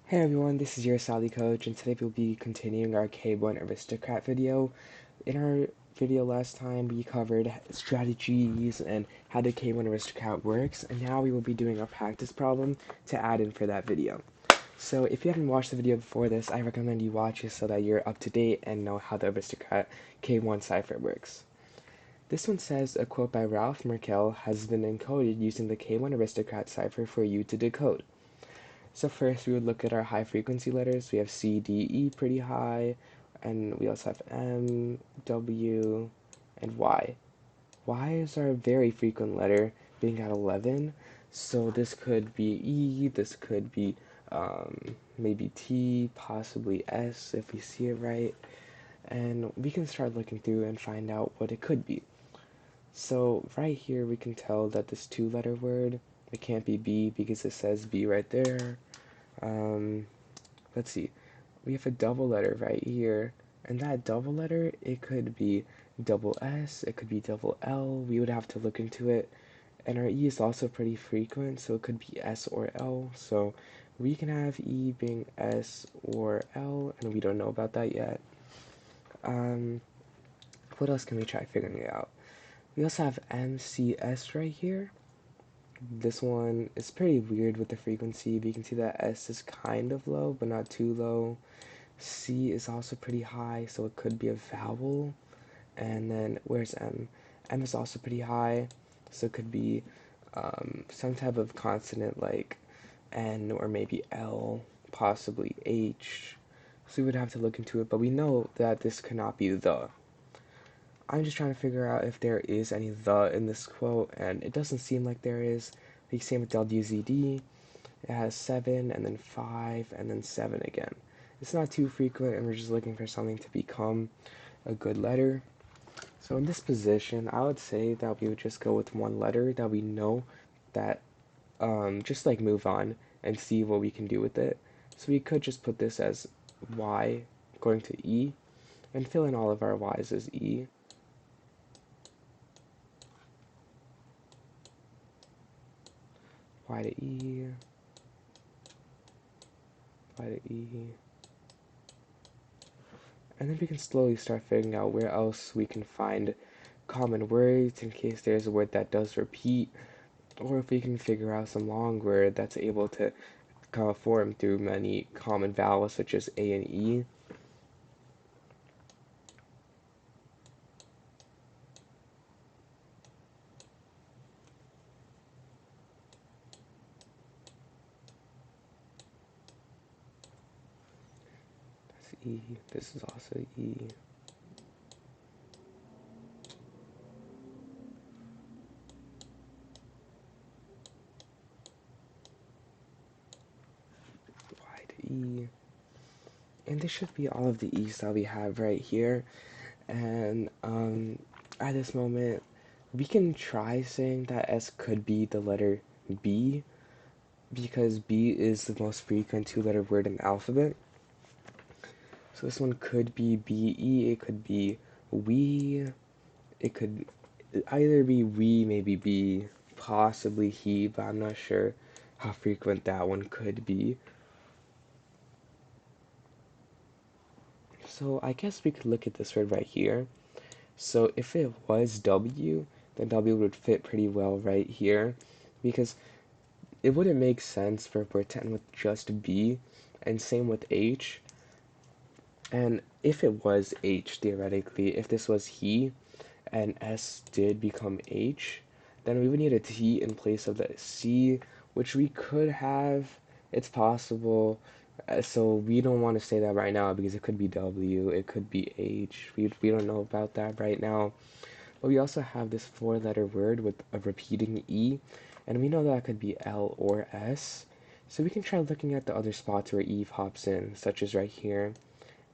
Hey everyone, this is your Scioly coach, and today we'll be continuing our K1 Aristocrat video. In our video last time, we covered strategies and how the K1 Aristocrat works, and now we will be doing a practice problem to add in for that video. So if you haven't watched the video before this, I recommend you watch it so that you're up to date and know how the Aristocrat K1 cipher works. This one says, a quote by Ralph Merkel has been encoded using the K1 Aristocrat cipher for you to decode. So first we would look at our high frequency letters. We have C, D, E pretty high, and we also have M, W, and Y. Y is our very frequent letter, being at 11. So this could be E, this could be maybe T, possibly S if we see it right. And we can start looking through and find out what it could be. So right here we can tell that this two-letter word, it can't be B because it says B right there. Let's see, we have a double letter right here, and that double letter, it could be double S, it could be double L, we would have to look into it, and our E is also pretty frequent, so it could be S or L, so we can have E being S or L, and we don't know about that yet. What else can we try figuring out? We also have MCS right here. This one is pretty weird with the frequency, but you can see that S is kind of low, but not too low. C is also pretty high, so it could be a vowel. And then where's M? M is also pretty high, so it could be some type of consonant like N or maybe L, possibly H. So we would have to look into it, but we know that this cannot be the. I'm just trying to figure out if there is any the in this quote, and it doesn't seem like there is. The same with WZD. It has 7, and then 5, and then 7 again. It's not too frequent, and we're just looking for something to become a good letter. So in this position, I would say that we would just go with one letter that we know that, just like move on and see what we can do with it. So we could just put this as Y going to E, and fill in all of our Y's as E. Y to E, Y to E. And then we can slowly start figuring out where else we can find common words in case there's a word that does repeat, or if we can figure out some long word that's able to form through many common vowels such as A and E. That's E. This is also E. Y to E. And this should be all of the E's that we have right here. And at this moment, we can try saying that S could be the letter B, because B is the most frequent two-letter word in the alphabet. So this one could be BE, it could be we, it could either be we, maybe be, possibly he, but I'm not sure how frequent that one could be. So I guess we could look at this word right here. So if it was W, then W would fit pretty well right here, because it wouldn't make sense for a word to end with just B, and same with H. And if it was H, theoretically, if this was he, and S did become H, then we would need a T in place of the C, which we could have. It's possible. So we don't want to say that right now because it could be W, it could be H. We don't know about that right now. But we also have this four-letter word with a repeating E, and we know that could be L or S. So we can try looking at the other spots where E pops in, such as right here.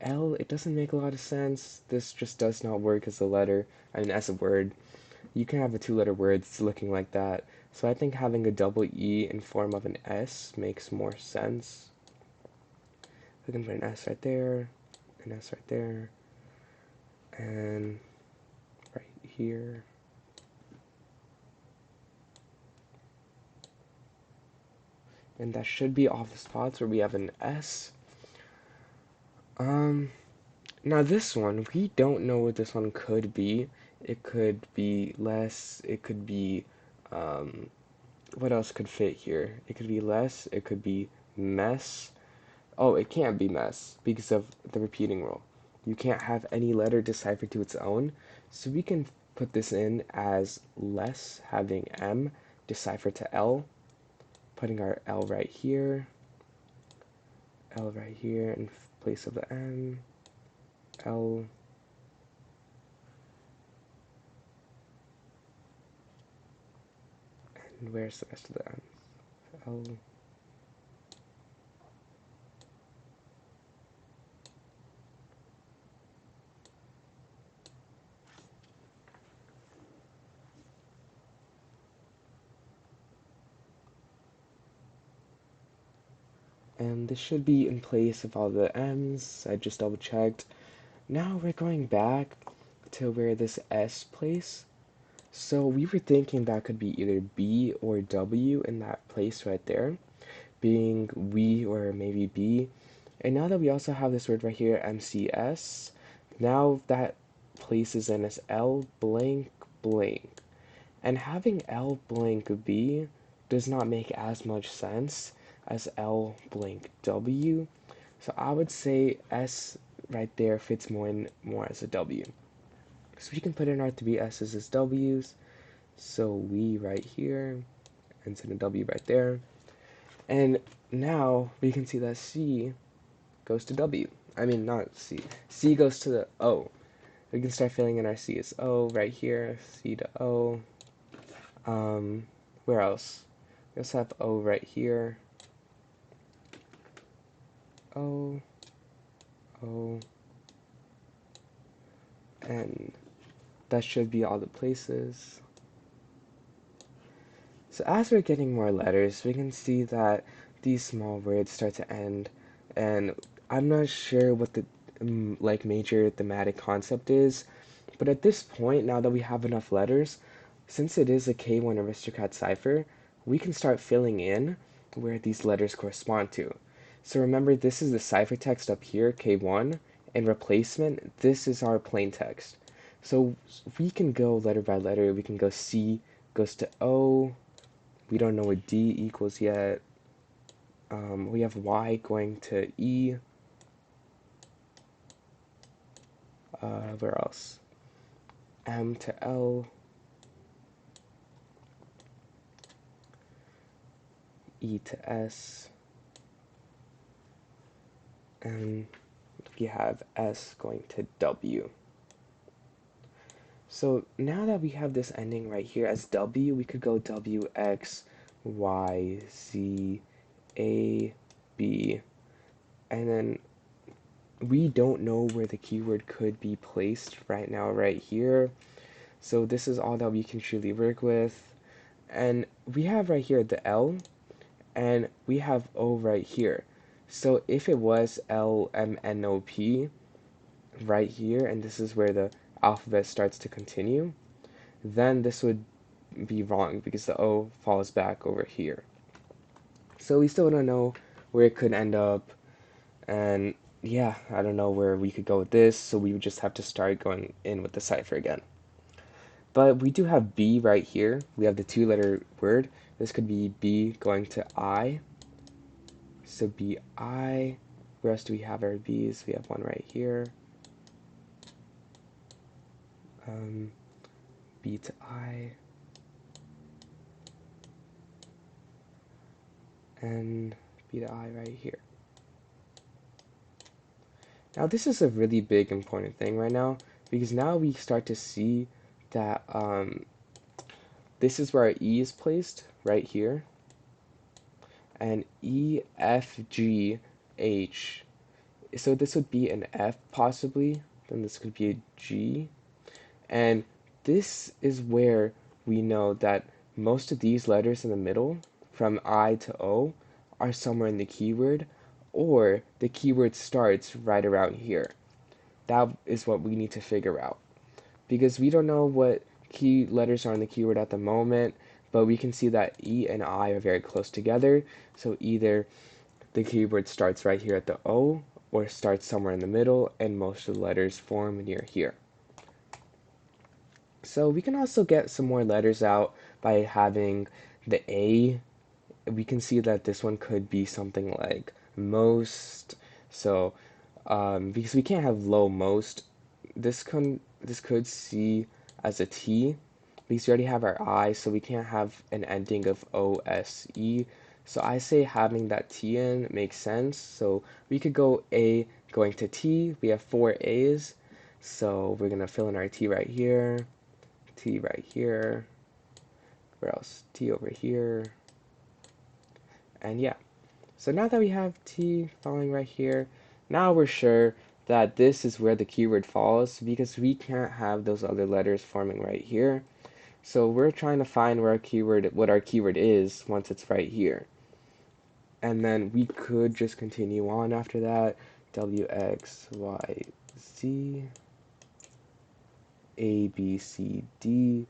L, it doesn't make a lot of sense. This just does not work as a letter, as a word. You can have a two-letter word that's looking like that. So I think having a double E in form of an S makes more sense. We can put an S right there, an S right there, and right here. and that should be all the spots where we have an S. Now this one, we don't know what this one could be. It could be less, it could be, what else could fit here? It could be less, it could be mess. Oh, it can't be mess because of the repeating rule. You can't have any letter deciphered to its own, so we can put this in as less, having M deciphered to L, putting our L right here in place of the M, L, and where's the rest of the M? L, and this should be in place of all the M's. I just double checked. Now we're going back to where this S place. So we were thinking that could be either B or W in that place right there, being we or maybe B. And now that we also have this word right here, MCS, now that places in as L blank blank. And having L blank B does not make as much sense as L blank W. So I would say S right there fits more as a W. So we can put in our three S's as W's. So we right here, and send a W right there. And now we can see that C goes to W. I mean, not C. C goes to the O. We can start filling in our C as O right here, C to O. Where else? We also have O right here. O, O, and that should be all the places. So as we're getting more letters, we can see that these small words start to end, and I'm not sure what the like major thematic concept is, but at this point, now that we have enough letters, since it is a K1 Aristocrat cipher, we can start filling in where these letters correspond to. So remember, this is the ciphertext up here, K1, and replacement, this is our plain text. So we can go letter by letter. We can go C goes to O. We don't know what D equals yet. We have Y going to E. Where else? M to L. E to S. And we have S going to W. So now that we have this ending right here as W, we could go W, X, Y, Z, A, B, and then we don't know where the keyword could be placed right now, right here. So this is all that we can truly work with. And we have right here the L, and we have O right here. So if it was L, M, N, O, P right here, and this is where the alphabet starts to continue, then this would be wrong because the O falls back over here. So we still don't know where it could end up, and yeah, I don't know where we could go with this, so we would just have to start going in with the cipher again. But we do have B right here. We have the two-letter word. This could be B going to I. So B, I. Where else do we have our B's? We have one right here. B to I. And B to I right here. Now this is a really big important thing right now, because now we start to see that this is where our E is placed, right here. And E, F, G, H. So this would be an F possibly, then this could be a G. And this is where we know that most of these letters in the middle, from I to O, are somewhere in the keyword, or the keyword starts right around here. That is what we need to figure out. Because we don't know what key letters are in the keyword at the moment, but we can see that E and I are very close together, so either the keyword starts right here at the O, or starts somewhere in the middle, and most of the letters form near here. So we can also get some more letters out by having the A. We can see that this one could be something like most. So because we can't have low most, this could see as a T because we already have our I, so we can't have an ending of OSE. So I say having that T in makes sense. So we could go A going to T. We have 4 A's. So we're gonna fill in our T right here, T right here, where else? T over here, and yeah. So now that we have T falling right here, now we're sure that this is where the keyword falls because we can't have those other letters forming right here. So we're trying to find where what our keyword is once it's right here. And then we could just continue on after that. W, X, Y, Z, A, B, C, D.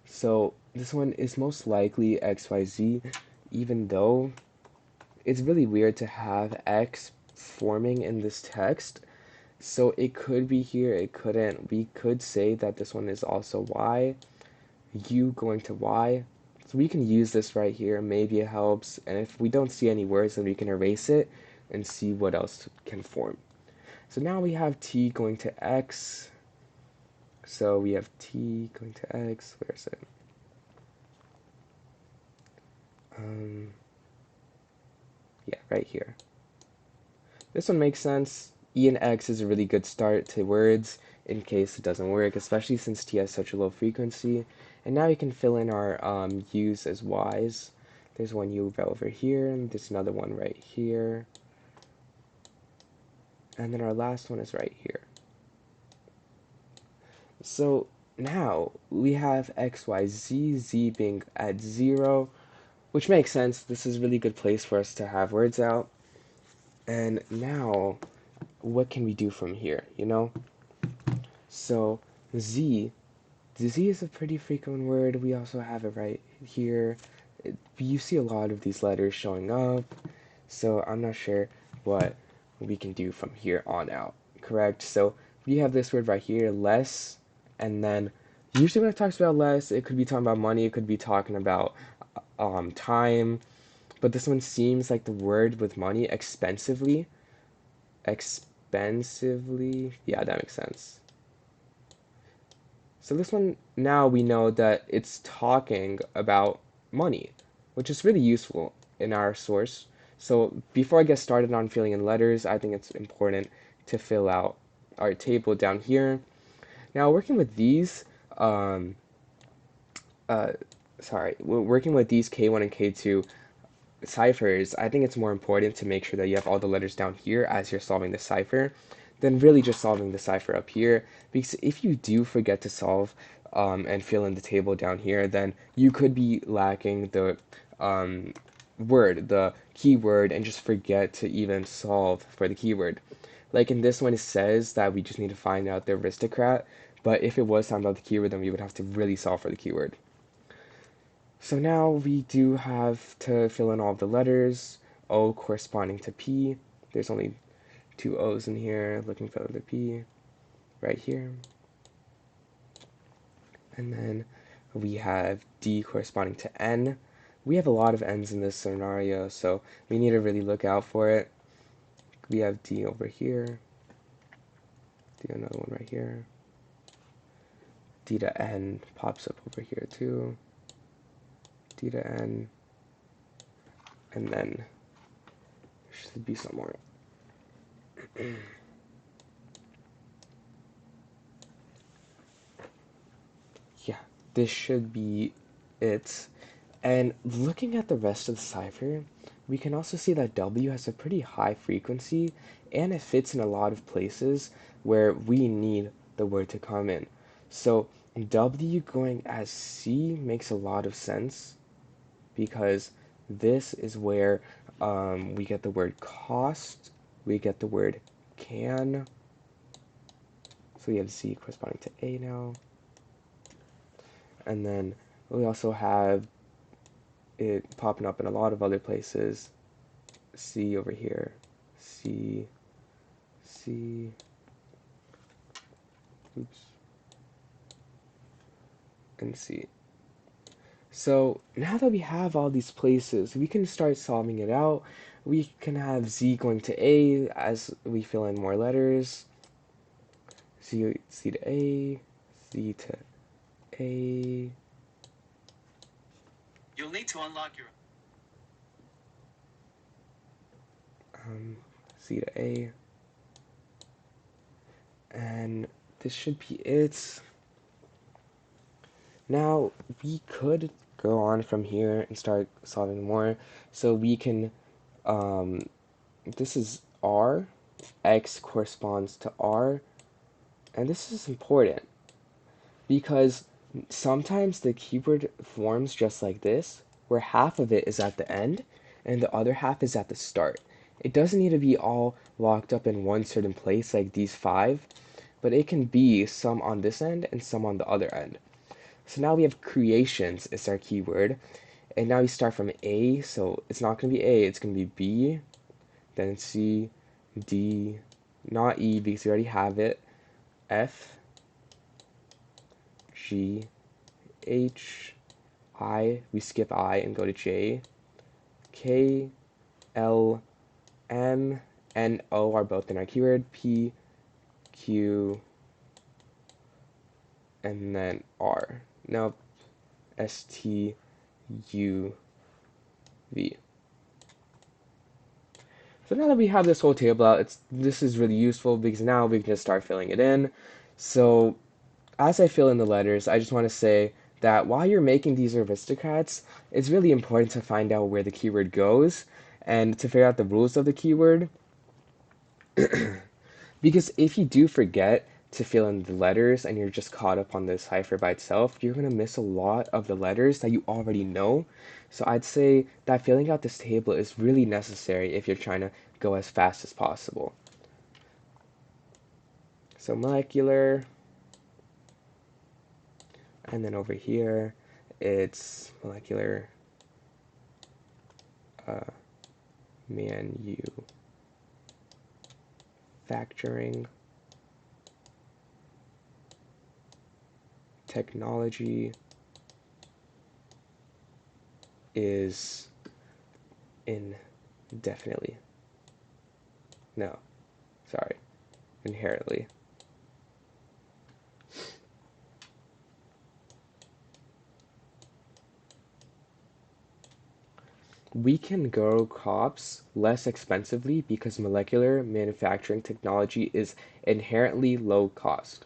So this one is most likely X, Y, Z, even though it's really weird to have X forming in this text. So it could be here, it couldn't. We could say that this one is also Y, U going to Y. So we can use this right here, maybe it helps. And if we don't see any words, then we can erase it and see what else can form. So now we have T going to X. So we have T going to X. Where is it? Yeah, right here. This one makes sense. E and X is a really good start to words in case it doesn't work, especially since T has such a low frequency. And now we can fill in our U's as Y's. There's one U over here, and there's another one right here. And then our last one is right here. So now we have X, Y, Z, Z being at 0, which makes sense. This is a really good place for us to have words out. And now, what can we do from here, you know? So Z is a pretty frequent word. We also have it right here. You see a lot of these letters showing up, so I'm not sure what we can do from here on out, correct? So we have this word right here, less, and then usually when it talks about less, it could be talking about money, it could be talking about time, but this one seems like the word with money, expensively. Expensively, yeah, that makes sense. So this one, now we know that it's talking about money, which is really useful in our source. So before I get started on filling in letters, I think it's important to fill out our table down here. Now working with these, um, working with these K1 and K2 ciphers, I think it's more important to make sure that you have all the letters down here as you're solving the cipher than really just solving the cipher up here. Because if you do forget to solve and fill in the table down here, then you could be lacking the word, the keyword, and just forget to even solve for the keyword. Like in this one, it says that we just need to find out the aristocrat, but if it was talking about the keyword, then we would have to really solve for the keyword. So now we do have to fill in all of the letters, O corresponding to P. There's only 2 O's in here, looking for the P right here. And then we have D corresponding to N. We have a lot of N's in this scenario, so we need to really look out for it. We have D over here, D another one right here. D to N pops up over here too. D to N, and then should be somewhere. Yeah, this should be it. And looking at the rest of the cipher, we can also see that W has a pretty high frequency and it fits in a lot of places where we need the word to come in. So W going as C makes a lot of sense because this is where we get the word cost, we get the word can. So we have C corresponding to A now. And then we also have it popping up in a lot of other places. C over here, C, C, oops, and C. So now that we have all these places, we can start solving it out. We can have Z going to A as we fill in more letters. C to A, Z to A. You'll need to unlock your... C to A. And this should be it. Now we could go on from here and start solving more. So we can, this is R, X corresponds to R, and this is important because sometimes the keyword forms just like this, where half of it is at the end and the other half is at the start. It doesn't need to be all locked up in one certain place like these five, but it can be some on this end and some on the other end. So now we have creations is our keyword, and now we start from A, so it's not going to be A, it's going to be B, then C, D, not E because we already have it, F, G, H, I, we skip I and go to J, K, L, M, and O are both in our keyword, P, Q, and then R. Now, S, T, U, V. So now that we have this whole table out, this is really useful because now we can just start filling it in. So as I fill in the letters, I just want to say that while you're making these aristocrats, it's really important to find out where the keyword goes and to figure out the rules of the keyword. Because if you do forget to fill in the letters and you're just caught up on the cipher by itself, you're going to miss a lot of the letters that you already know. So I'd say that filling out this table is really necessary if you're trying to go as fast as possible. So molecular, and then over here, it's molecular manufacturing technology is indefinitely. No, sorry, inherently. We can grow crops less expensively because molecular manufacturing technology is inherently low cost.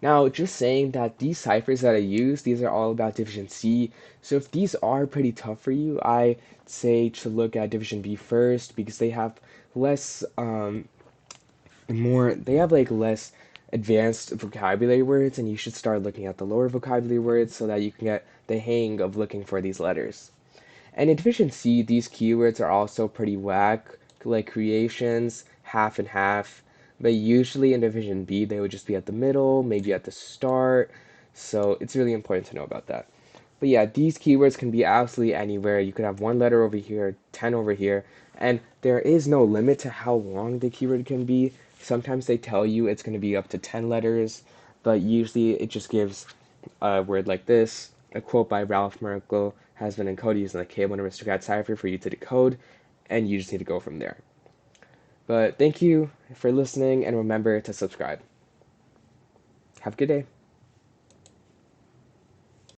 Now, just saying that these ciphers that I use, these are all about Division C. So if these are pretty tough for you, I say to look at Division B first because they have less, they have like less advanced vocabulary words, and you should start looking at the lower vocabulary words so that you can get the hang of looking for these letters. And in Division C, these keywords are also pretty whack, like creations, half and half. But usually in Division B, they would just be at the middle, maybe at the start. So it's really important to know about that. But yeah, these keywords can be absolutely anywhere. You could have one letter over here, 10 over here, and there is no limit to how long the keyword can be. Sometimes they tell you it's going to be up to 10 letters, but usually it just gives a word like this. A quote by Ralph Merkle has been encoded using the K1 Aristocrat cipher for you to decode, and you just need to go from there. But thank you for listening, and remember to subscribe. Have a good day.